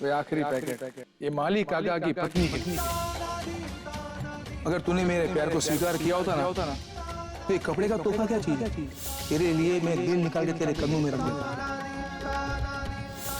अबे आखिरी पैकेट, ये माली काका की पत्नी की। अगर तूने मेरे प्यार को स्वीकार किया होता ना तो ये कपड़े का तोहफा क्या चीज है? तेरे लिए मैं दिल निकाल के तेरे कदमों में रख देता।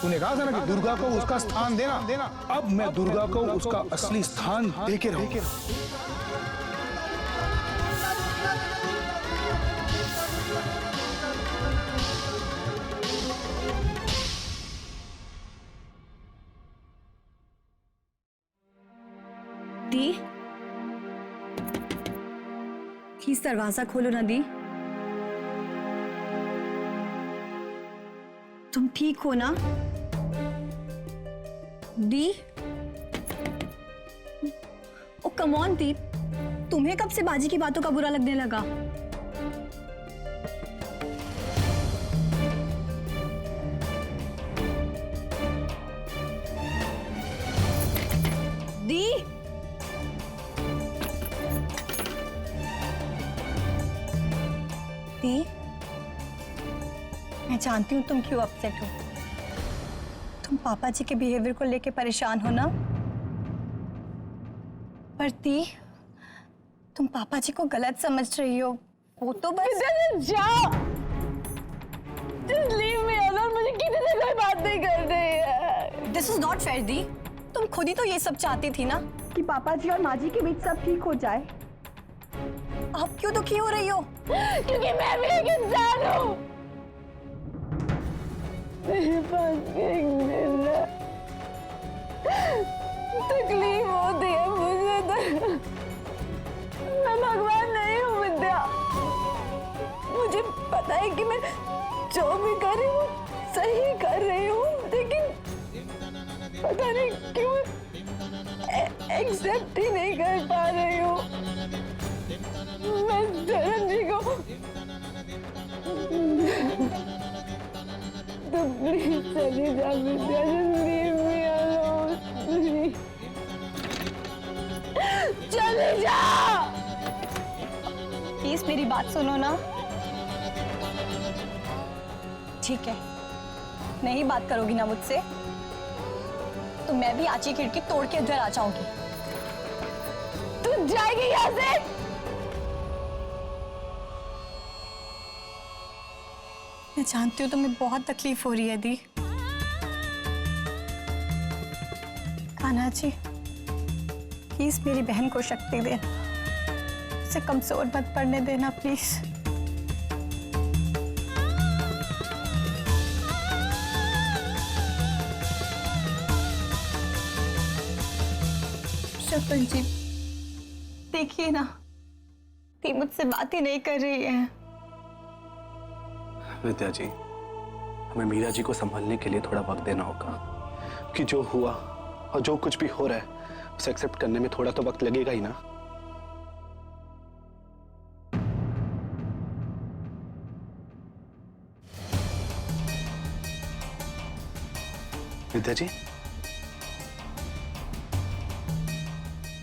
तूने कहा था ना कि दुर्गा को उसका स्थान देना। अब मैं दुर्गा को उसका असली स्थान देके रहूंगा। दी, प्लीज दरवाजा खोलो ना दी। तुम ठीक हो ना दी? ओ कम ऑन दी, तुम्हें कब से बाजी की बातों का बुरा लगने लगा? दी, दी, मैं जानती हूँ तुम क्यों अपसेट हो। तुम पापा जी के बिहेवियर को लेके परेशान हो ना? पर दी, तुम पापा जी को गलत समझ रही हो। वो तो बस जाओ, just leave me alone, मुझे किसी से कोई बात नहीं करनी है। दिस इज नॉट फेयर दी। तुम खुद ही तो ये सब चाहती थी ना कि पापा जी और माँ जी के बीच सब ठीक हो जाए। अब क्यों दुखी हो रही हो? क्योंकि मैं भी एक इंसान हूँ। मेरे पास एक दिन है, तकलीफ होती है मुझे तो। मैं भगवान नहीं हूँ विद्या। मुझे पता है कि मैं जो भी कर रही हूँ सही कर रही हूँ, लेकिन पता नहीं क्यों एक्सेप्ट ही नहीं कर पा रही हूँ। मैं धर्म जी को तो प्लीज चली जा विद्या, लीव मी अलोन प्लीज, चली जा। प्लीज मेरी बात सुनो ना। ठीक है, नहीं बात करोगी ना मुझसे तो मैं भी आची खिड़की तोड़ के इधर आ जाऊंगी। तू जाएगी यहाँ से? मैं जानती हूँ तुम्हें बहुत तकलीफ हो रही है दी। कान्हा जी, प्लीज मेरी बहन को शक्ति देना, उसे कमजोर मत पड़ने देना प्लीज। सरपंच जी, देखिए ना, दी मुझसे बात ही नहीं कर रही है। विद्या जी, हमें मीरा जी को संभालने के लिए थोड़ा वक्त देना होगा कि जो हुआ और जो कुछ भी हो रहा है उसे एक्सेप्ट करने में थोड़ा तो वक्त लगेगा ही ना। विद्या जी,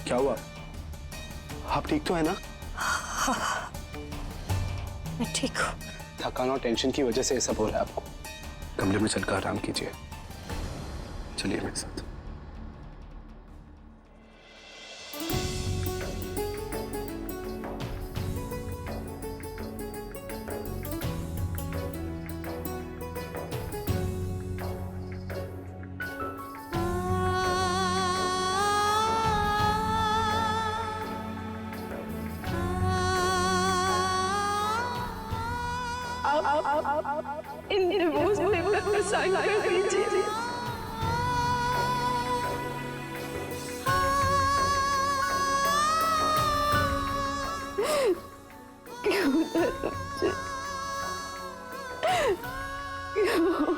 क्या हुआ? आप ठीक तो है ना? मैं ठीक हूँ। थकान और टेंशन की वजह से ये सब हो रहा है आपको। कमरे में चलकर आराम कीजिए। चलिए मेरे साथ। इन डिवोर्स पेपर पर साइन कर दीजिए। क्यों क्यों?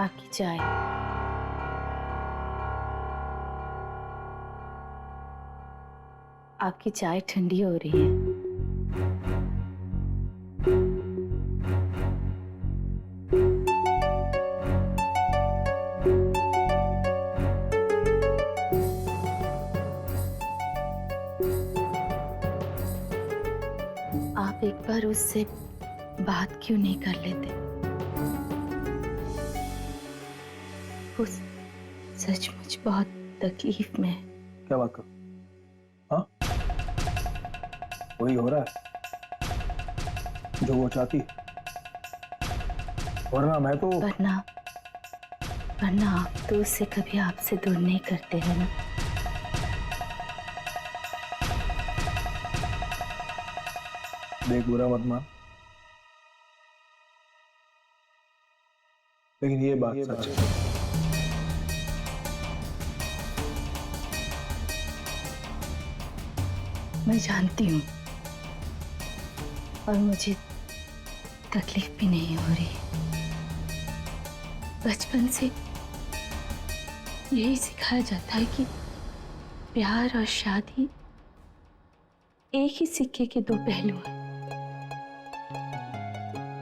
आपकी चाय। आपकी चाय ठंडी हो रही है। आप एक बार उससे बात क्यों नहीं कर लेते? वो सचमुच बहुत तकलीफ में है। क्या बात कर? हाँ, वही हो रहा है जो वो चाहती, वरना मैं तो वरना आप तो उसे कभी आपसे दूर नहीं करते हैं ना। देख, बुरा मत मान, लेकिन ये बात सच है। मैं जानती हूँ और मुझे तकलीफ भी नहीं हो रही। बचपन से यही सिखाया जाता है कि प्यार और शादी एक ही सिक्के के दो पहलू हैं।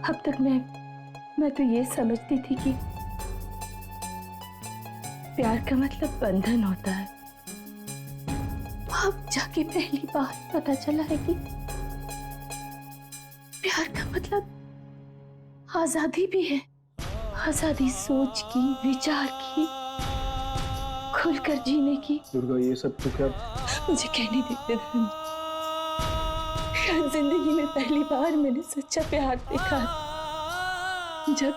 अब तक मैं तो ये समझती थी कि प्यार का मतलब बंधन होता है। अब जाके पहली बार पता चला है कि प्यार का मतलब आजादी भी है। आजादी सोच की, विचार की, खुलकर जीने की। दुर्गा, ये सब तो क्या? मुझे कहने देते धर्म। शायद जिंदगी में पहली बार मैंने सच्चा प्यार देखा, जब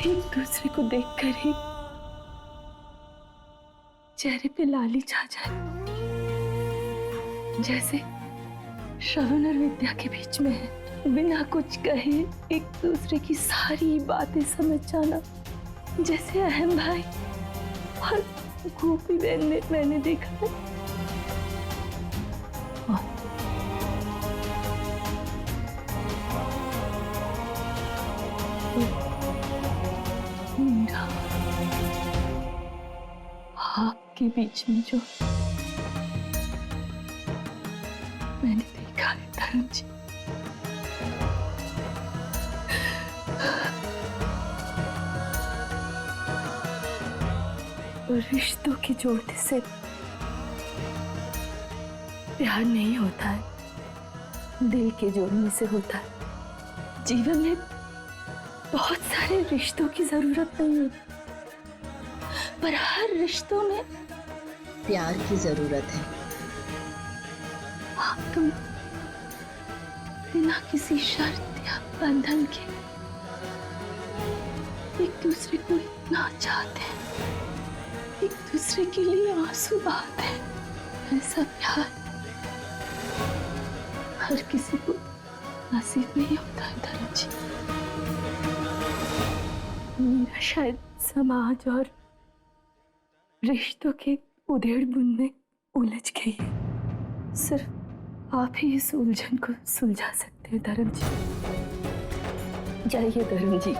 एक दूसरे को देखकर ही चेहरे पे लाली छा जाए, जैसे श्रवण और विद्या के बीच में है। बिना कुछ कहे एक दूसरे की सारी बातें समझ जाना, जैसे अहम भाई और गोपी बहन में मैंने देखा है। मीरा, आपके बीच में जो मैंने देखा है धर्म जी, और रिश्तों के जोड़ने से प्यार नहीं होता है, दिल के जोड़ने से होता है। जीवन में बहुत सारे रिश्तों की जरूरत नहीं है, पर हर रिश्तों में प्यार की जरूरत है। आप तुम बिना किसी शर्त या बंधन के एक दूसरे को इतना चाहते हैं, एक दूसरे के लिए आंसू बहाते हैं। ऐसा प्यार हर किसी को नसीब नहीं होता है धर्म जी। मेरा शायद समाज और रिश्तों के उधेड़ बुन में उलझ गई है। सिर्फ आप ही इस उलझन को सुलझा सकते हैं धर्म जी। जाइए धर्म जी,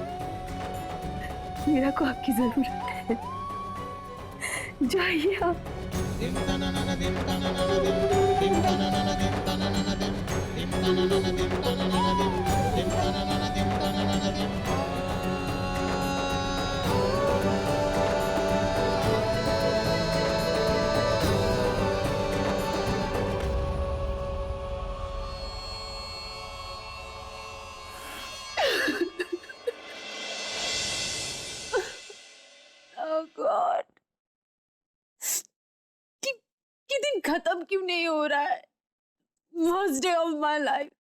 मीरा को आपकी जरूरत है। जाइए आप। Oh God. कि दिन खत्म क्यों नहीं हो रहा है? Worst day of my life.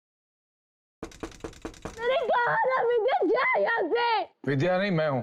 मैंने कहा ना विद्या, जा यहाँ से। विद्या नहीं, मैं हूं।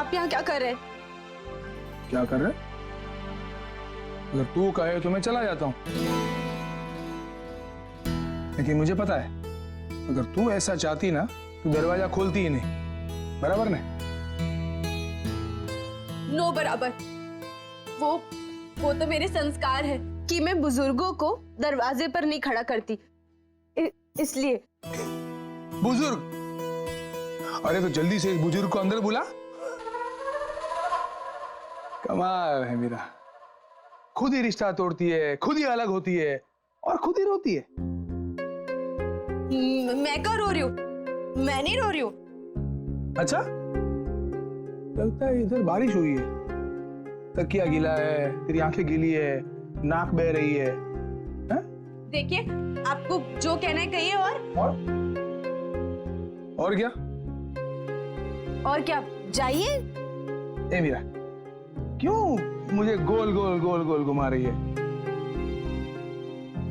आप यहाँ क्या कर रहे हैं? क्या कर रहे? अगर तू कहे तो मैं चला जाता हूं, लेकिन मुझे पता है अगर तू ऐसा चाहती ना तो दरवाजा खोलती ही नहीं, बराबर ने? नो बराबर। वो तो मेरे संस्कार है कि मैं बुजुर्गों को दरवाजे पर नहीं खड़ा करती, इसलिए। बुजुर्ग? अरे तो जल्दी से इस बुजुर्ग को अंदर बुला। कमाल है मीरा, खुद ही रिश्ता तोड़ती है, खुद ही अलग होती है और खुद ही रोती है। मैं क्यों रो रही हूँ? मैं नहीं रो रही हूँ। अच्छा, लगता है इधर बारिश हुई है, तकिया गीला है, तेरी आंखें गीली है, नाक बह रही है। देखिए, आपको जो कहना है कहिए। और क्या? और क्या? जाइए। ए मीरा, क्यों मुझे गोल गोल गोल गोल घुमा रही है?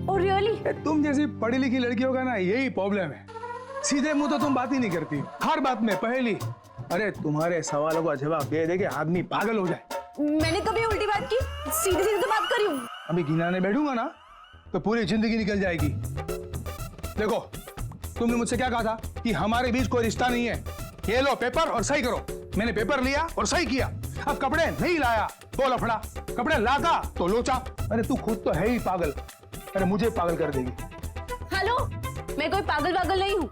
Oh, really? तुम जैसी पढ़ी लिखी लड़कियों का ना यही प्रॉब्लम है, सीधे मुंह तो तुम बात ही नहीं करती, हर बात में पहेली। अरे तुम्हारे सवालों का जवाब दे दे के आदमी पागल हो जाए। मैंने कभी उल्टी बात की? सीधी सीधी तो बात करी हूँ। अभी गिनाने बैठूंगा ना तो पूरी जिंदगी निकल जाएगी। देखो, तुमने मुझसे क्या कहा था कि हमारे बीच कोई रिश्ता नहीं है। ये लो पेपर और सही करो। मैंने पेपर लिया और सही किया। अब कपड़े नहीं लाया तो लफड़ा, कपड़े लाता तो लोचा। अरे तू खुद तो है ही पागल, अरे मुझे पागल कर देगी। हेलो, मैं कोई पागल वागल नहीं हूँ।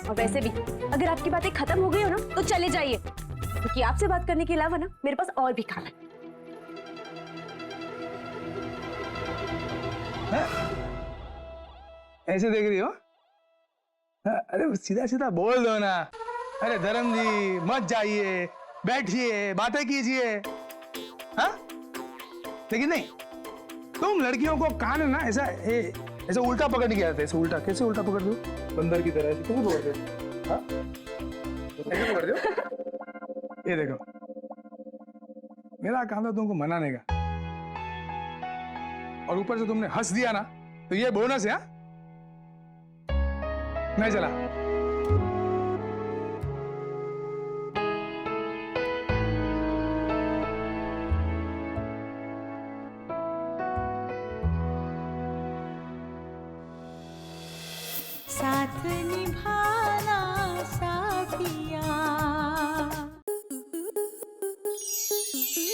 और वैसे भी अगर आपकी बातें खत्म हो गई हो ना तो चले जाइए, क्योंकि आपसे बात करने के अलावा ना मेरे पास और भी काम है। ऐसे देख रही हो? अरे सीधा सीधा बोल दो ना। अरे धर्म जी मत जाइए, बैठिए, बातें कीजिए। हाँ, लेकिन नहीं, तुम लड़कियों को कान ना ऐसा ऐसा उल्टा पकड़ के आते। ऐसे उल्टा कैसे उल्टा पकड़ दो? बंदर की तरह तुम पकड़ दो। हाँ, ऐसे पकड़ दो। ये देखो, मेरा काम था तुमको मनाने का, और ऊपर से तुमने हंस दिया ना तो ये बोनस है। हाँ, मैं चला। साथ निभाना साथिया।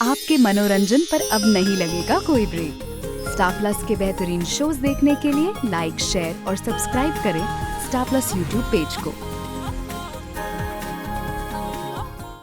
आपके मनोरंजन पर अब नहीं लगेगा कोई ब्रेक। स्टार प्लस के बेहतरीन शोज देखने के लिए लाइक, शेयर और सब्सक्राइब करें स्टार प्लस यूट्यूब पेज को।